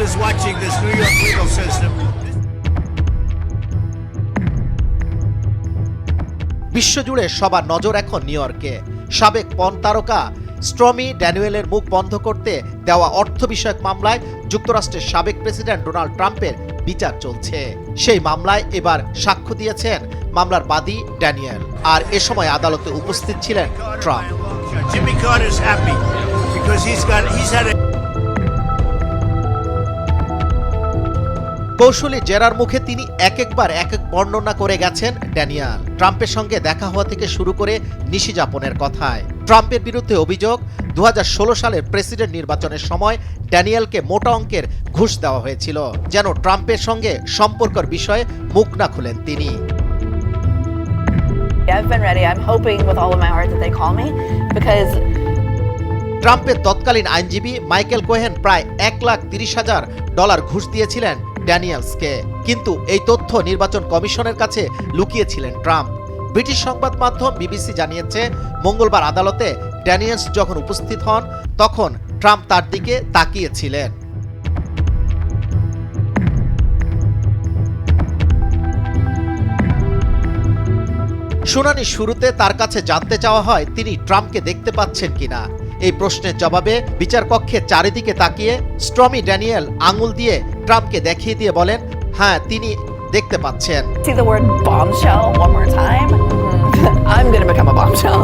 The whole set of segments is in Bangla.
is watching this New York legal system. বিশ্বজুড়ে সবার নজর এখন নিউ ইয়র্কে। সাবেক পর্ন তারকা স্টর্মি ড্যানিয়েলের মুখ বন্ধ করতে দেওয়া অর্থ বিষয়ক মামলায় যুক্তরাষ্ট্রের সাবেক প্রেসিডেন্ট ডোনাল্ড ট্রাম্পের বিচার চলছে। সেই মামলায় এবার সাক্ষ্য দিয়েছেন মামলার বাদী ড্যানিয়েল, আর এ সময় আদালতে উপস্থিত ছিলেন Trump. Jimmy Carter's happy because he's had a কৌশলী জেরার মুখে তিনি এক এক বর্ণনা করে গেছেন ড্যানিয়েল। ট্রাম্পের সঙ্গে দেখা হওয়া থেকে শুরু করে নিশি যাপনের কথায়। ট্রাম্পের বিরুদ্ধে অভিযোগ 2016 সালের প্রেসিডেন্ট নির্বাচনের সময় ড্যানিয়েলকে মোটা অঙ্কের ঘুষ দেওয়া হয়েছিল যেন ট্রাম্পের সঙ্গে সম্পর্কের বিষয়ে মুখ না খুলেন তিনি। I've been ready. I'm hoping with all of my heart that they call me because ট্রাম্পের তৎকালীন আইনজীবী মাইকেল কোহেন প্রায় $1,30,000 ঘুষ দিয়েছিলেন ড্যানিয়েলসকে, কিন্তু এই তথ্য নির্বাচন কমিশনের কাছে লুকিয়েছিলেন ট্রাম্প। ব্রিটিশ সংবাদ মাধ্যম বিবিসি জানিয়েছে, মঙ্গলবার আদালতে ড্যানিয়েলস যখন উপস্থিত হন তখন ট্রাম্প তার দিকে তাকিয়েছিলেন। শুনানি শুরুতে তার কাছে জানতে চাওয়া হয় তিনি ট্রাম্পকে দেখতে পাচ্ছেন কিনা। এই প্রশ্নের জবাবে বিচারকক্ষে চারিদিকে তাকিয়ে স্টর্মি ড্যানিয়েল আঙুল দিয়ে ট্রাম্পকে দেখিয়ে দিয়ে বলেন, হ্যাঁ তিনি দেখতে পাচ্ছেন। see the word bombshell one more time. I'm going to become a bombshell.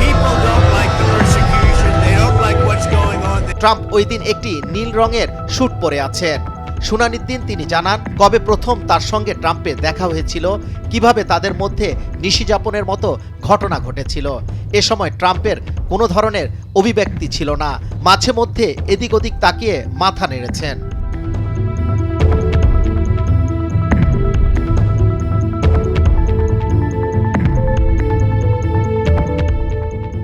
people don't like the persecution. They don't like what's going on. Trump ওই দিন একটি নীল রঙের স্যুট পরে আছেন। শুনানির দিন তিনি জানান কবে প্রথম তার সঙ্গে ট্রাম্পের দেখা হয়েছিল, কিভাবে তাদের মধ্যে নিশি যাপনের মতো ঘটনা ঘটেছিল। এ সময় ট্রাম্পের কোনো ধরনের অভিব্যক্তি ছিল না, মাঝে মধ্যে এদিক ওদিক তাকিয়ে মাথা নেড়েছেন।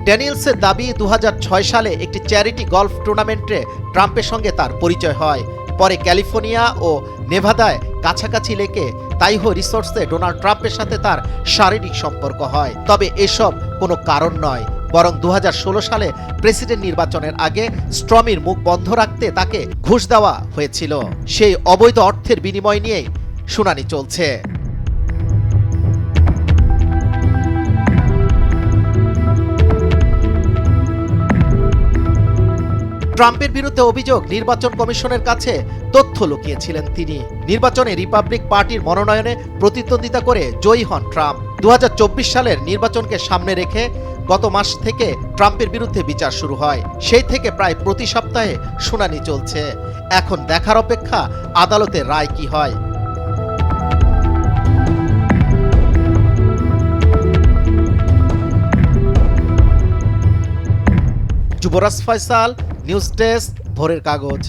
ড্যানিয়েলসের দাবি 2006 সালে একটি চ্যারিটি গলফ টুর্নামেন্টে ট্রাম্পের সঙ্গে তার পরিচয় হয়। পরে ক্যালিফোর্নিয়া ও নেভাদায় কাছাকাছি লেকে তাইহো রিসোর্টসে ডোনাল্ড ট্রাম্পের সাথে তার শারীরিক সম্পর্ক হয়। তবে এসব কোনো কারণ নয়, বরং 2016 সালে প্রেসিডেন্ট নির্বাচনের আগে স্টর্মির মুখ বন্ধ রাখতে তাকে ঘুষ দেওয়া হয়েছিল। সেই অবৈধ অর্থের বিনিময় নিয়েই শুনানি চলছে। ট্রাম্পের বিরুদ্ধে অভিযোগ নির্বাচন কমিশনের কাছে তথ্য লুকিয়েছিলেন তিনি। নির্বাচনে রিপাবলিক পার্টির মনোনয়নে প্রতিদ্বন্দ্বিতা করে জয়ী হন ট্রাম্প। 2024 সালের নির্বাচনকে সামনে রেখে গত মাস থেকে ট্রাম্পের বিরুদ্ধে বিচার শুরু হয়। সেই থেকে প্রায় প্রতি সপ্তাহে শুনানি চলছে। এখন দেখার অপেক্ষা আদালতের রায় কি হয়। যুবরাজ ফয়সাল, নিউজ ডেস্ক, ভোরের কাগজ।